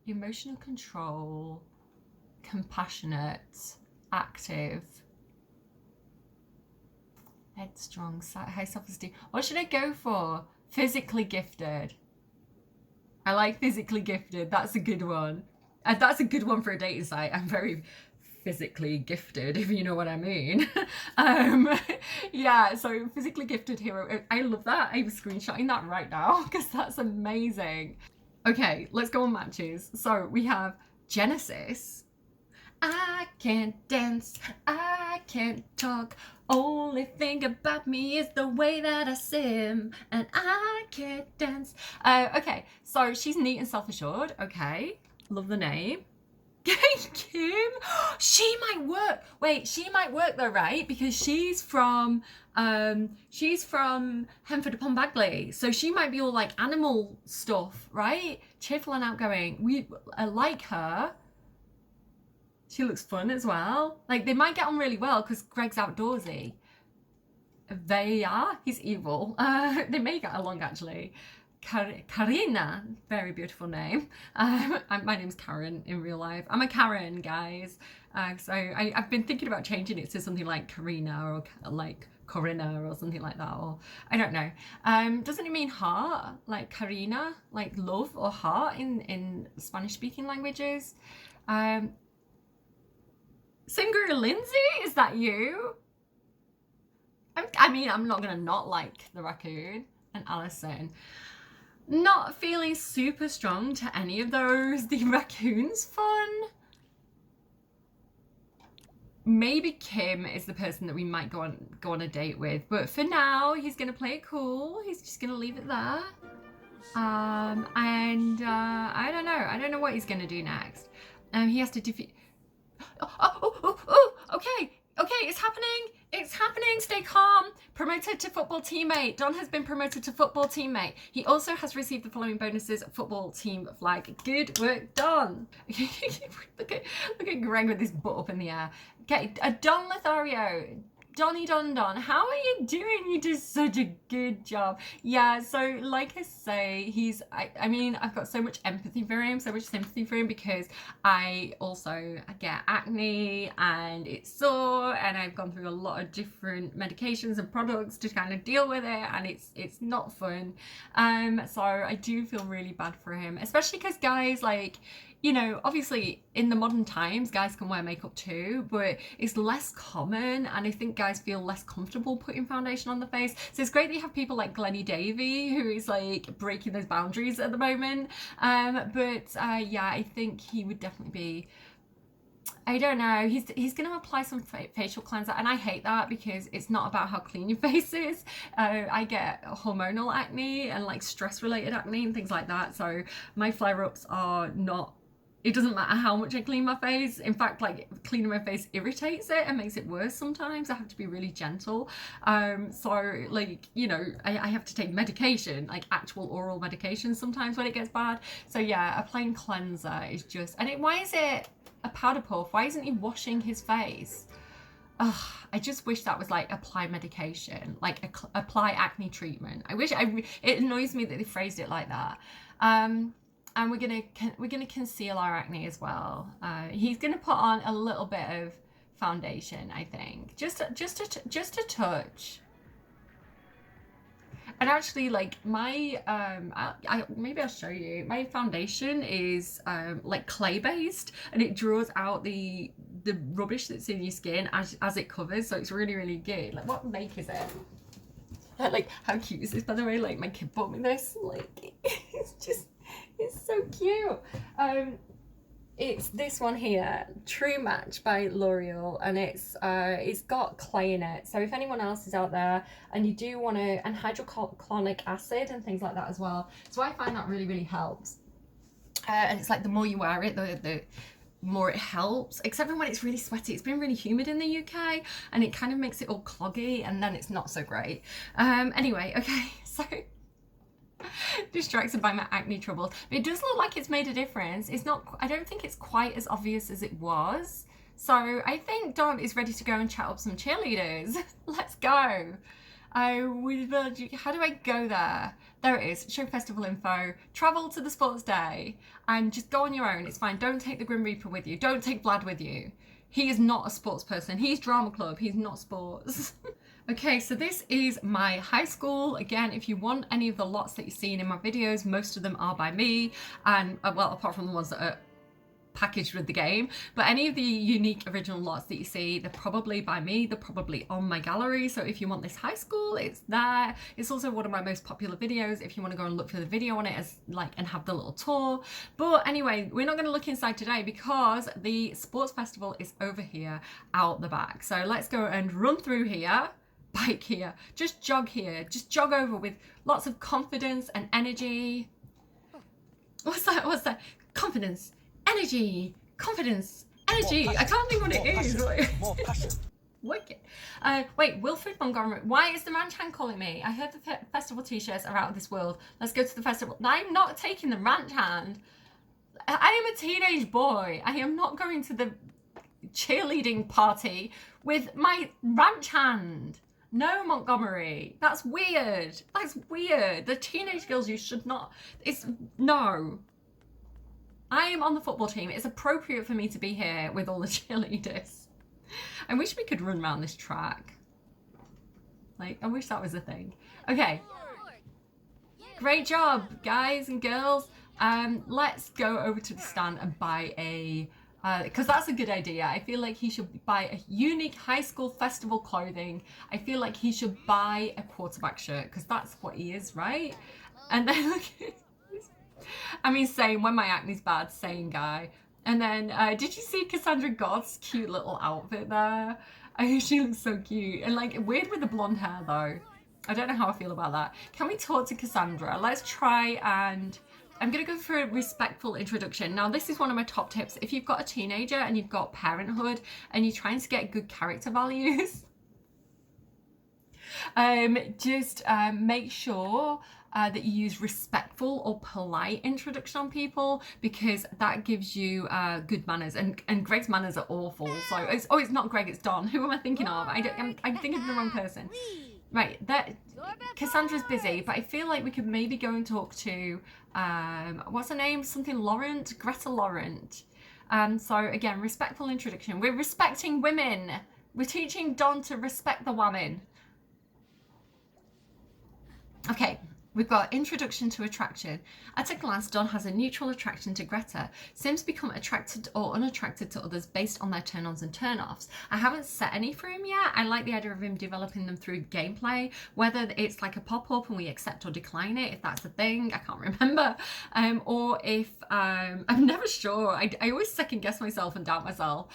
A: Emotional control. Compassionate. Active. Headstrong, high self-esteem. What should I go for? Physically gifted. I like physically gifted. That's a good one. And that's a good one for a dating site. I'm very physically gifted, if you know what I mean. Yeah, so physically gifted hero. I love that. I'm screenshotting that right now because that's amazing. Okay, let's go on matches. So we have Genesis. I can't dance, I can't talk, only thing about me is the way that I sim, and I can't dance. Okay, so she's neat and self-assured, okay, love the name. Kim, she might work. Wait, she might work though, right? Because she's from Henford upon Bagley, so she might be all like animal stuff, right? Cheerful and outgoing. We like her. She looks fun as well. Like, they might get on really well because Greg's outdoorsy. They are. He's evil. They may get along, actually. Karina, very beautiful name. My name's Karen in real life. I'm a Karen, guys. So I've been thinking about changing it to something like Karina or like Corinna or something like that, or I don't know. Doesn't it mean heart, like Karina, like love or heart in Spanish speaking languages? Singer Lindsay, is that you? I mean, I'm not gonna not like the raccoon. And Alison, not feeling super strong to any of those. The raccoon's fun. Maybe Kim is the person that we might go on a date with, but for now he's gonna play it cool. He's just gonna leave it there. I don't know what he's gonna do next. He has to defeat. Okay, it's happening, stay calm. Promoted to football teammate. Don has been promoted to football teammate. He also has received the following bonuses: football team flag. Good work, Don. look at Greg with his butt up in the air. Okay, Don Lothario. Donny Don, how are you doing? You do such a good job. Yeah, so like I say, I mean, I've got so much empathy for him, so much sympathy for him, because I get acne and it's sore, and I've gone through a lot of different medications and products to kind of deal with it, and it's not fun. So I do feel really bad for him, especially because guys, like, you know, obviously in the modern times, guys can wear makeup too, but it's less common, and I think guys feel less comfortable putting foundation on the face. So it's great that you have people like Glennie Davey, who is like breaking those boundaries at the moment. Yeah, I think he would definitely be, I don't know, he's going to apply some facial cleanser, and I hate that because it's not about how clean your face is. I get hormonal acne and like stress related acne and things like that, so my flare-ups are not, it doesn't matter how much I clean my face. In fact, like, cleaning my face irritates it and makes it worse sometimes. I have to be really gentle. So like, you know, I have to take medication, like actual oral medication sometimes when it gets bad. So yeah, a plain cleanser is just, why is it a powder puff? Why isn't he washing his face? Ugh, I just wish that was like apply medication, like apply acne treatment. It annoys me that they phrased it like that. And we're gonna conceal our acne as well. He's gonna put on a little bit of foundation, I think, just a touch. And actually, like, my maybe I'll show you. My foundation is like clay based, and it draws out the rubbish that's in your skin as it covers. So it's really, really good. Like, what make is it? Like, how cute is this, by the way? Like, my kid bought me this. Like, it's so cute. It's this one here, True Match by L'Oreal, and it's got clay in it. So if anyone else is out there and you do want to, and hydrochloric acid and things like that as well. So I find that really, really helps. And it's like the more you wear it, the more it helps, except for when it's really sweaty. It's been really humid in the UK, and it kind of makes it all cloggy, and then it's not so great. Anyway, okay, so distracted by my acne troubles. But it does look like it's made a difference. It's not, I don't think it's quite as obvious as it was. So I think Don is ready to go and chat up some cheerleaders. Let's go. How do I go there? There it is, show festival info, travel to the sports day, and just go on your own. It's fine. Don't take the Grim Reaper with you. Don't take Vlad with you. He is not a sports person. He's drama club. He's not sports. Okay, so this is my high school. Again, if you want any of the lots that you've seen in my videos, most of them are by me, and well, apart from the ones that are packaged with the game, but any of the unique original lots that you see, they're probably by me, they're probably on my gallery. So if you want this high school, it's there. It's also one of my most popular videos if you want to go and look for the video on it as like and have the little tour. But anyway, we're not going to look inside today because the sports festival is over here out the back. So let's go and run through here, bike here, just jog over with lots of confidence and energy. What's that? Confidence, energy, confidence, energy. I can't think what it is. More passion. Wicked. Wait, Wilfred Montgomery. Why is the ranch hand calling me? I heard the festival t-shirts are out of this world. Let's go to the festival. I'm not taking the ranch hand. I am a teenage boy. I am not going to the cheerleading party with my ranch hand. No, Montgomery. That's weird. That's weird. The teenage girls, you should not. No. I am on the football team. It's appropriate for me to be here with all the cheerleaders. I wish we could run around this track. Like, I wish that was a thing. Okay. Great job, guys and girls. Let's go over to the stand and buy a... because that's a good idea. I feel like he should buy a unique high school festival clothing. I feel like he should buy a quarterback shirt because that's what he is, right? And then look at I mean, same, when my acne's bad, same guy. And then, did you see Cassandra Goth's cute little outfit there? I think she looks so cute. And like, weird with the blonde hair though. I don't know how I feel about that. Can we talk to Cassandra? Let's try and... I'm going to go for a respectful introduction. Now, this is one of my top tips. If you've got a teenager and you've got parenthood and you're trying to get good character values, just make sure that you use respectful or polite introduction on people, because that gives you good manners. And Greg's manners are awful. So it's not Greg, it's Don. Who am I thinking of? I'm thinking of the wrong person. Right, Cassandra's busy, but I feel like we could maybe go and talk to, what's her name? Something Laurent? Greta Laurent. So again, respectful introduction. We're respecting women. We're teaching Don to respect the woman. Okay. We've got introduction to attraction. At a glance, Don has a neutral attraction to Greta. Sims become attracted or unattracted to others based on their turn-ons and turn-offs. I haven't set any for him yet. I like the idea of him developing them through gameplay, whether it's like a pop-up and we accept or decline it, if that's the thing, I can't remember. Or if, I'm never sure. I always second guess myself and doubt myself.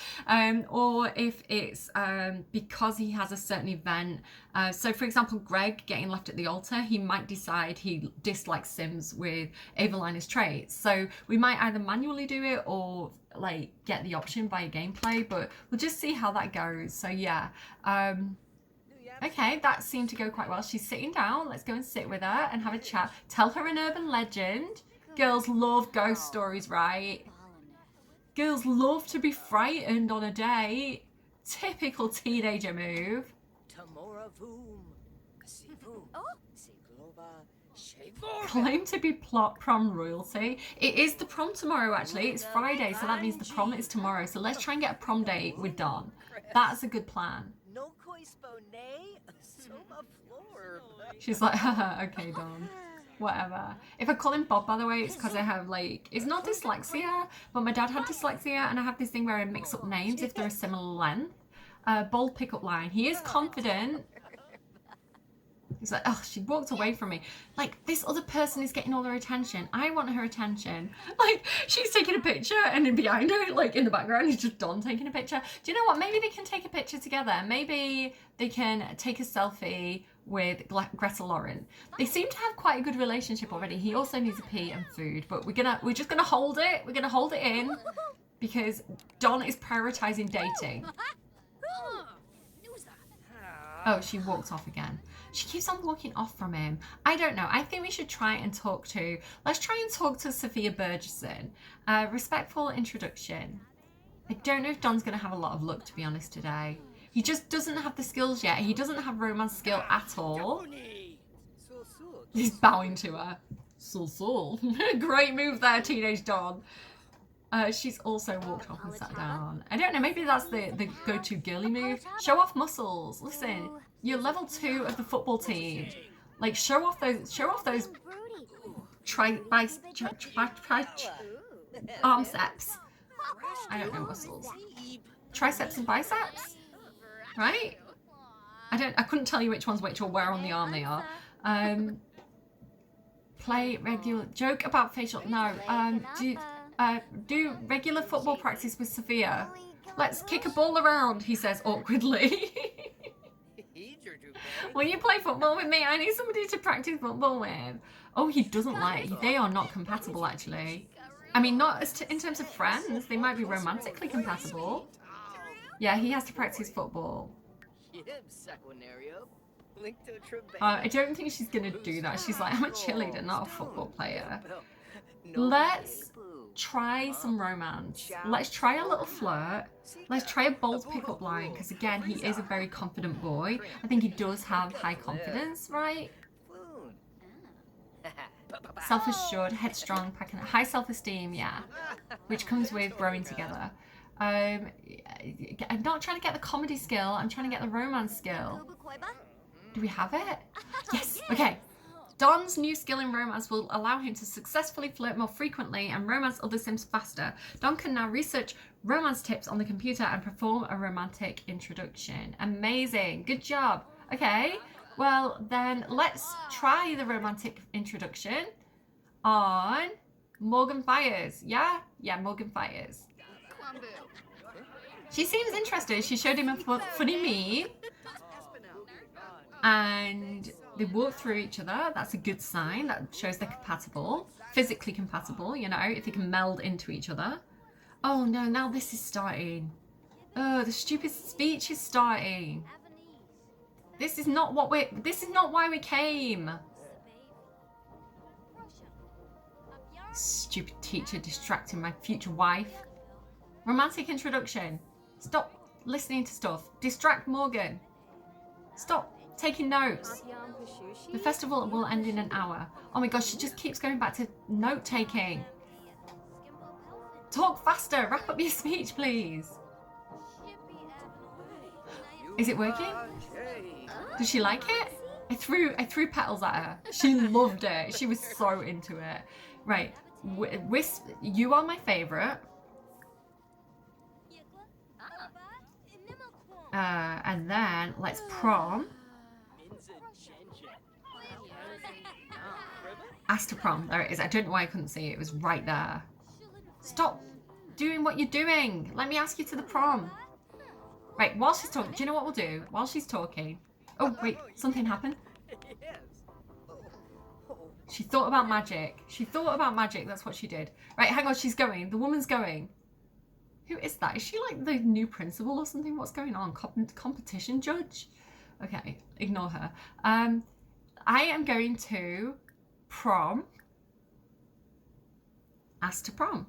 A: Or if it's because he has a certain event. So for example, Greg getting left at the altar, he might decide he dislikes Sims with Evelina's traits. So we might either manually do it or like get the option via gameplay, but we'll just see how that goes. So yeah. Okay, that seemed to go quite well. She's sitting down. Let's go and sit with her and have a chat. Tell her an urban legend. Girls love ghost stories, right? Girls love to be frightened on a date. Typical teenager move. Claim to be prom royalty. It is the prom tomorrow, actually. It's Friday, so that means the prom is tomorrow. So let's try and get a prom date with Don. That's a good plan. She's like, haha, okay, Don. Whatever. If I call him Bob, by the way, it's because I have like, it's not dyslexia, but my dad had dyslexia, and I have this thing where I mix up names if they're a similar length. Bold pickup line. He is confident. He's like, oh, she walked away from me. Like, this other person is getting all her attention. I want her attention. Like, she's taking a picture, and then behind her, like, in the background, is just Don taking a picture. Do you know what? Maybe they can take a picture together. Maybe they can take a selfie with Greta Laurent. They seem to have quite a good relationship already. He also needs a pee and food, but we're just gonna hold it. We're gonna hold it in because Don is prioritizing dating. Oh, she walked off again. She keeps on walking off from him. I don't know. I think we should try and talk to... Let's try and talk to Sophia Burgesson. Respectful introduction. I don't know if Don's going to have a lot of luck, to be honest, today. He just doesn't have the skills yet. He doesn't have romance skill at all. He's bowing to her. Sul. Great move there, teenage Don. She's also walked off and sat down. I don't know, maybe that's the go-to girly move. Show off muscles. Listen, you're level 2 of the football team. Like, show off those armceps. I don't know muscles. Triceps and biceps, right? I couldn't tell you which one's which or where on the arm they are. Play regular joke about facial. No. Do regular football practice with Sophia. Let's kick a ball around, he says awkwardly. Will you play football with me? I need somebody to practice football with. Oh, he doesn't like. They are not compatible, actually. I mean, not as in terms of friends. They might be romantically compatible. Yeah, he has to practice football. I don't think she's gonna do that. She's like, I'm a cheerleader, not a football player. Let's try some romance. Let's try a little flirt. Let's try a bold pickup line, because again, he is a very confident boy. I think he does have high confidence, right? Self-assured, headstrong, packing high self-esteem, yeah. Which comes with growing together. I'm not trying to get the comedy skill, I'm trying to get the romance skill. Do we have it? Yes, okay. Don's new skill in romance will allow him to successfully flirt more frequently and romance other Sims faster. Don can now research romance tips on the computer and perform a romantic introduction. Amazing, good job. Okay, well then let's try the romantic introduction on Morgan Fires. Yeah, Morgan Fires. She seems interested. She showed him a funny meme and they walk through each other. That's a good sign. That shows they're compatible, physically compatible, you know, if they can meld into each other. Oh no, now this is starting. Oh, the stupid speech is starting. This is not why we came. Stupid teacher distracting my future wife. Romantic introduction. Stop listening to stuff. Distract Morgan. Stop taking notes. The festival will end in an hour. Oh my gosh, she just keeps going back to note taking. Talk faster. Wrap up your speech, please. Is it working? Does she like it? I threw petals at her. She loved it. She was so into it. Right. Wisp, you are my favorite. And then let's prom. Ask to prom. There it is. I don't know why I couldn't see it. It was right there. Stop doing what you're doing. Let me ask you to the prom. Right, while she's talking, do you know what we'll do? While she's talking. Oh, wait, something happened. She thought about magic. She thought about magic. That's what she did. Right, hang on. She's going. The woman's going. Who is that? Is she like the new principal or something? What's going on? Competition judge? Okay, ignore her. I am going to prom. Ask to prom.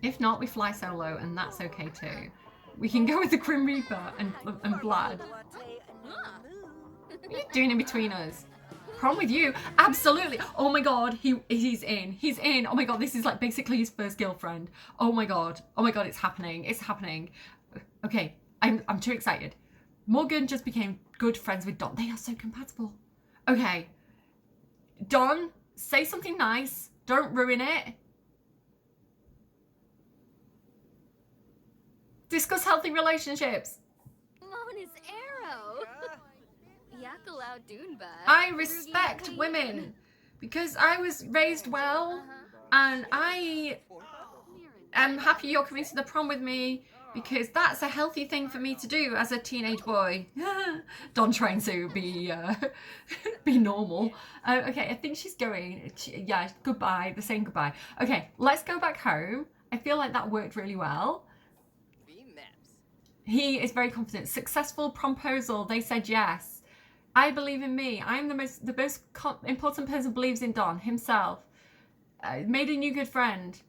A: If not, we fly solo, and that's okay too. We can go with the Grim Reaper and Vlad. What are you doing in between us? Prom with you? Absolutely. Oh my god, he's in. He's in. Oh my god, this is like basically his first girlfriend. Oh my god. Oh my god, it's happening. It's happening. Okay, I'm too excited. Morgan just became good friends with Don. They are so compatible. Okay. Don, say something nice. Don't ruin it. Discuss healthy relationships. I respect women because I was raised well and I am happy you're coming to the prom with me because that's a healthy thing for me to do as a teenage boy. Don trying to be normal. Okay, I think she's going. Yeah, goodbye. They're saying goodbye. Okay, let's go back home. I feel like that worked really well. He is very confident. Successful promposal. They said yes. I believe in me. I'm the most important person who believes in Don himself. Made a new good friend.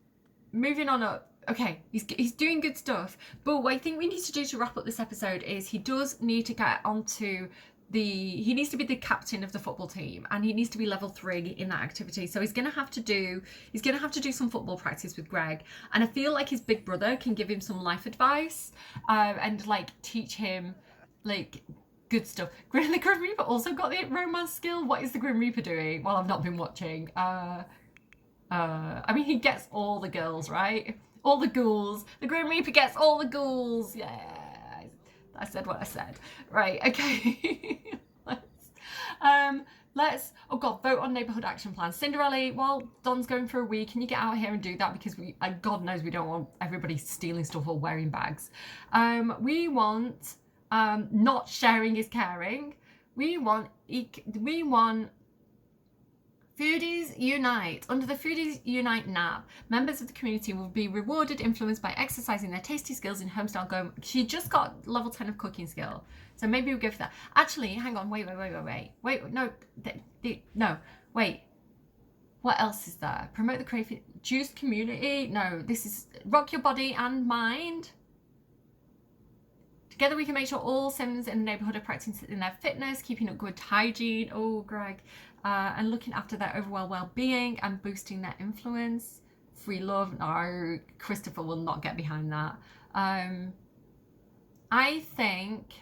A: Moving on up. Okay, he's doing good stuff. But what I think we need to do to wrap up this episode is he does need to get onto he needs to be the captain of the football team and he needs to be level 3 in that activity. So he's gonna have to do some football practice with Greg. And I feel like his big brother can give him some life advice and like teach him like good stuff. The Grim Reaper also got the romance skill. What is the Grim Reaper doing? Well, I've not been watching. I mean, he gets all the girls, right? All the ghouls. The Grim Reaper gets all the ghouls. Yeah. I said what I said. Right, okay. let's, oh God, vote on neighbourhood action plan. Cinderella, while Don's going for a week, can you get out here and do that? Because God knows we don't want everybody stealing stuff or wearing bags. We want not sharing is caring. We want Foodies Unite. Under the Foodies Unite NAP, members of the community will be rewarded, influenced by exercising their tasty skills in homestyle go. She just got level 10 of cooking skill. So maybe we'll go for that. Actually, hang on, wait, no, wait. What else is there? Promote the creative juiced community. No, this is rock your body and mind. Together we can make sure all Sims in the neighbourhood are practicing their fitness, keeping up good hygiene. Oh, Greg. And looking after their overall well-being and boosting their influence. Free love. No, Christopher will not get behind that. I think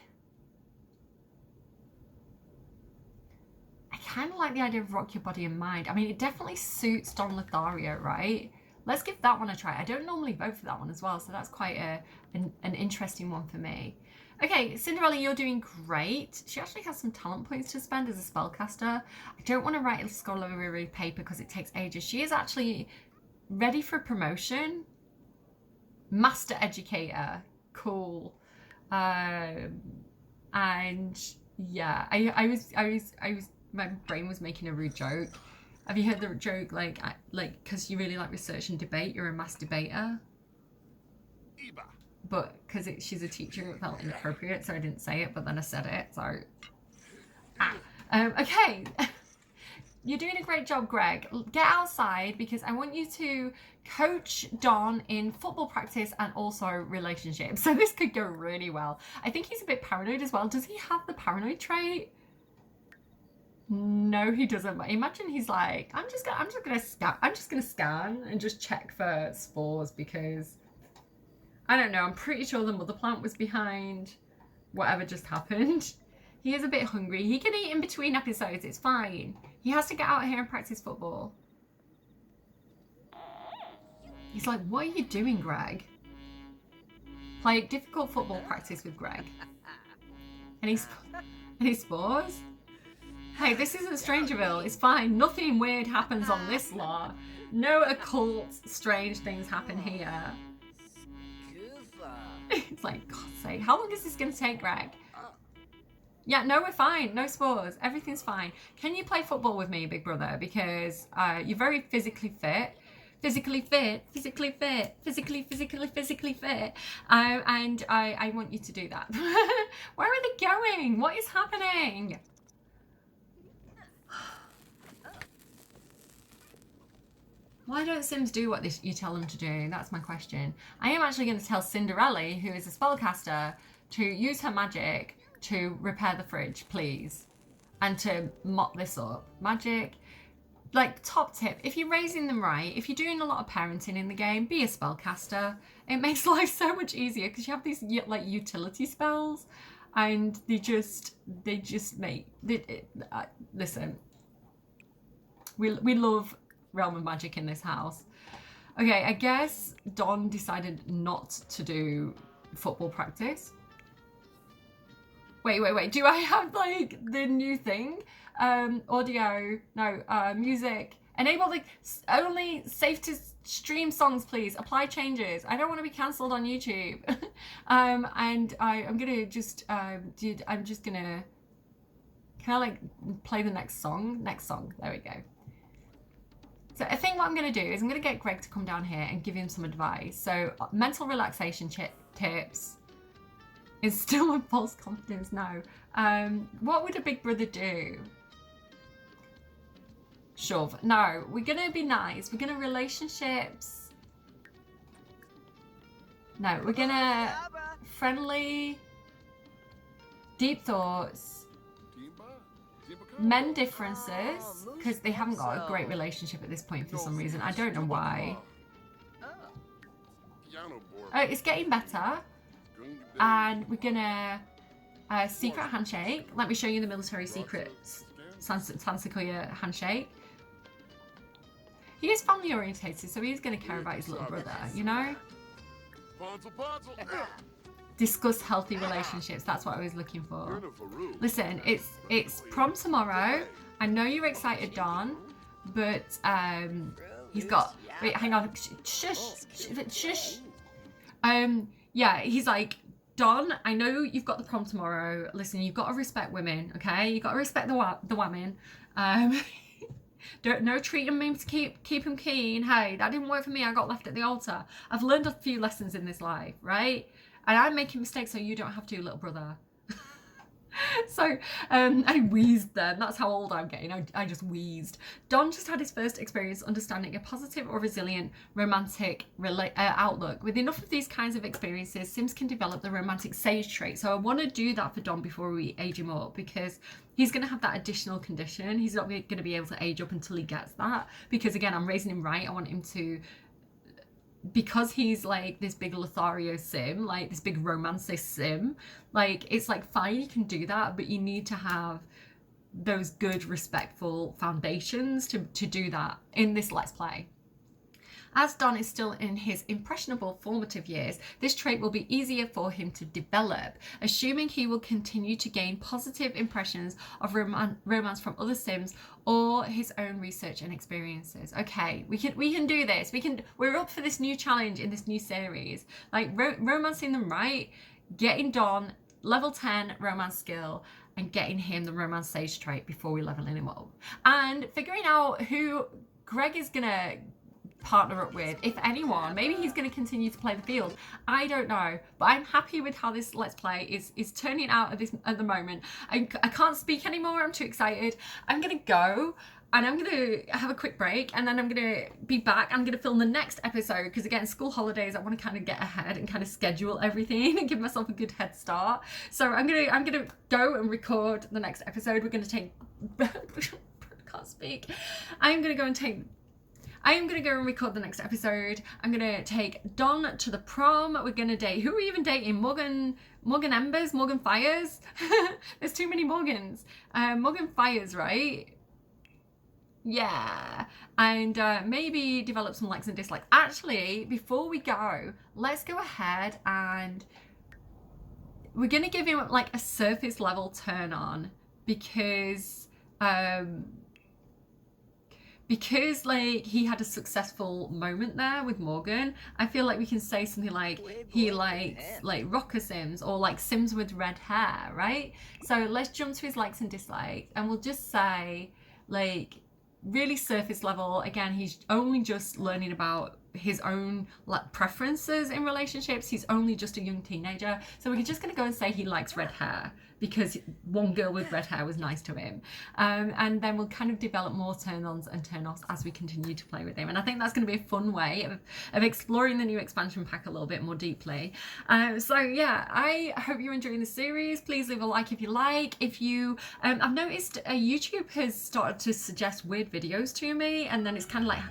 A: I kind of like the idea of rock your body and mind. I mean, it definitely suits Don Lothario, right? Let's give that one a try. I don't normally vote for that one as well, so that's quite an interesting one for me. Okay, Cinderella, you're doing great. She actually has some talent points to spend as a spellcaster. I don't want to write a scholarly paper because it takes ages. She is actually ready for promotion. Master educator. Cool. And yeah, I was my brain was making a rude joke. Have you heard the joke like because you really like research and debate, you're a mass debater? But because she's a teacher, it felt inappropriate, so I didn't say it, but then I said it, so okay. You're doing a great job, Greg. Get outside because I want you to coach Don in football practice and also relationships. So this could go really well. I think he's a bit paranoid as well. Does he have the paranoid trait? No, he doesn't. But imagine he's like, I'm just gonna scan and just check for spores because I don't know. I'm pretty sure the mother plant was behind whatever just happened. He is a bit hungry. He can eat in between episodes. It's fine. He has to get out here and practice football. He's like, what are you doing, Greg? Play difficult football practice with Greg. Any spores? Hey, this isn't Strangerville. It's fine. Nothing weird happens on this lot. No occult, strange things happen here. It's like, God's sake. How long is this going to take, Greg? Yeah, no, we're fine. No spores. Everything's fine. Can you play football with me, big brother? Because you're very physically fit. Physically fit. And I want you to do that. Where are they going? What is happening? Why don't Sims do what you tell them to do? That's my question. I am actually going to tell Cinderella, who is a spellcaster, to use her magic to repair the fridge, please. And to mop this up. Magic. Like, top tip, if you're raising them right, if you're doing a lot of parenting in the game, be a spellcaster. It makes life so much easier because you have these, like, utility spells. And they just make... listen. We love Realm of Magic in this house. Okay, I guess Don decided not to do football practice. Wait. Do I have like the new thing? Audio, no, music. Enable the only safe to stream songs, please. Apply changes. I don't want to be cancelled on YouTube. And I'm gonna just, I'm just gonna, can I like play the next song? Next song, there we go. So I think what I'm going to do is I'm going to get Greg to come down here and give him some advice. So mental relaxation tips. Is still a false confidence now. What would a big brother do? Shove. No, we're going to be nice. We're going to relationships. No, we're going to friendly, deep thoughts. Mend differences, because they haven't got a great relationship at this point for some reason. I don't know why. Oh, it's getting better. And we're gonna secret handshake. Let me show you the military secret Sansequoia handshake. He is family orientated, so he's gonna care about his little brother, you know? Discuss healthy relationships. That's what I was looking for. Listen, it's prom tomorrow. I know you're excited, Don, but he's got. Wait, hang on. Shush. Yeah, he's like, Don, I know you've got the prom tomorrow. Listen, you've got to respect women, okay? You've got to respect the women. No treating me to keep him keen. Hey, that didn't work for me. I got left at the altar. I've learned a few lessons in this life, right? And I'm making mistakes so you don't have to, little brother. So I wheezed then. That's how old I'm getting. I just wheezed. Don just had his first experience understanding a positive or resilient romantic outlook. With enough of these kinds of experiences, Sims can develop the romantic sage trait. So I want to do that for Don before we age him up, because he's going to have that additional condition. He's not going to be able to age up until he gets that, because again, I'm raising him right. I want him to, because he's like this big Lothario sim, like this big romantic sim, like it's like fine, you can do that, but you need to have those good respectful foundations to do that in this Let's Play. As Don is still in his impressionable formative years, this trait will be easier for him to develop, assuming he will continue to gain positive impressions of romance from other Sims or his own research and experiences. Okay, we can do this. We're up for this new challenge in this new series, like romancing them right, getting Don level 10 romance skill, and getting him the romance sage trait before we leveling him up, and figuring out who Greg is gonna partner up with, if anyone. Maybe he's going to continue to play the field. I don't know, but I'm happy with how this Let's Play is turning out at the moment. I can't speak anymore. I'm too excited. I'm going to go and I'm going to have a quick break, and then I'm going to be back. I'm going to film the next episode because, again, school holidays, I want to kind of get ahead and kind of schedule everything and give myself a good head start. So I'm going to go and record the next episode. We're going to take can't speak. I am going to go and record the next episode. I'm going to take Don to the prom. We're going to date, who are we even dating? Morgan Embers? Morgan Fires? There's too many Morgans. Morgan Fires, right? Yeah. And maybe develop some likes and dislikes. Actually, before we go, let's go ahead and we're going to give him like a surface level turn on, because like he had a successful moment there with Morgan. I feel like we can say something like he likes like rocker Sims, or like Sims with red hair, right? So let's jump to his likes and dislikes, and we'll just say like really surface level. Again, he's only just learning about his own like preferences in relationships. He's only just a young teenager, so we're just going to go and say he likes red hair because one girl with red hair was nice to him, and then we'll kind of develop more turn-ons and turn-offs as we continue to play with him. And I think that's going to be a fun way of exploring the new expansion pack a little bit more deeply. So yeah, I hope you're enjoying the series. Please leave a like if you like. If you I've noticed YouTube has started to suggest weird videos to me, and then it's kind of like,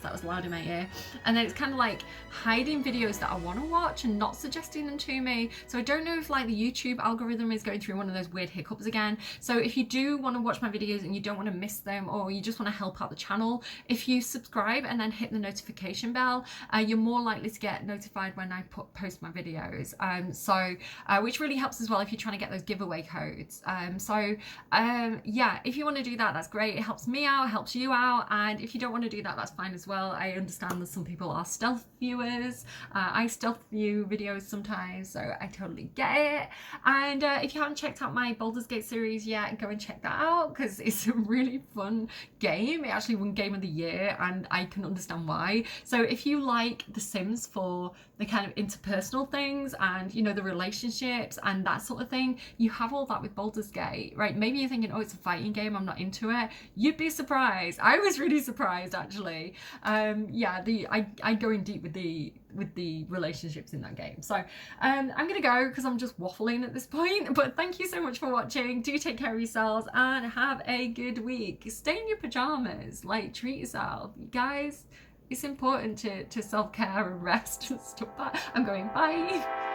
A: that was loud in my ear, and then it's kind of like hiding videos that I want to watch and not suggesting them to me. So I don't know if like the YouTube algorithm is going through one of those weird hiccups again. So if you do want to watch my videos and you don't want to miss them, or you just want to help out the channel, if you subscribe and then hit the notification bell, you're more likely to get notified when I post my videos. Which really helps as well if you're trying to get those giveaway codes. Yeah, if you want to do that, that's great. It helps me out, it helps you out. And if you don't want to do that, that's fine as well. I understand that some people are stealth viewers. I stealth view videos sometimes, so I totally get it. And if you haven't checked out my Baldur's Gate series yet, go and check that out, because it's a really fun game. It actually won Game of the Year, and I can understand why. So if you like The Sims for the kind of interpersonal things and, you know, the relationships and that sort of thing, you have all that with Baldur's Gate, right? Maybe you're thinking, oh, it's a fighting game, I'm not into it. You'd be surprised. I was really surprised, actually. Yeah, I go in deep with the relationships in that game. So I'm gonna go because I'm just waffling at this point, but thank you so much for watching. Do take care of yourselves and have a good week. Stay in your pajamas, like treat yourself, you guys. It's important to self-care and rest and stuff. I'm going, bye.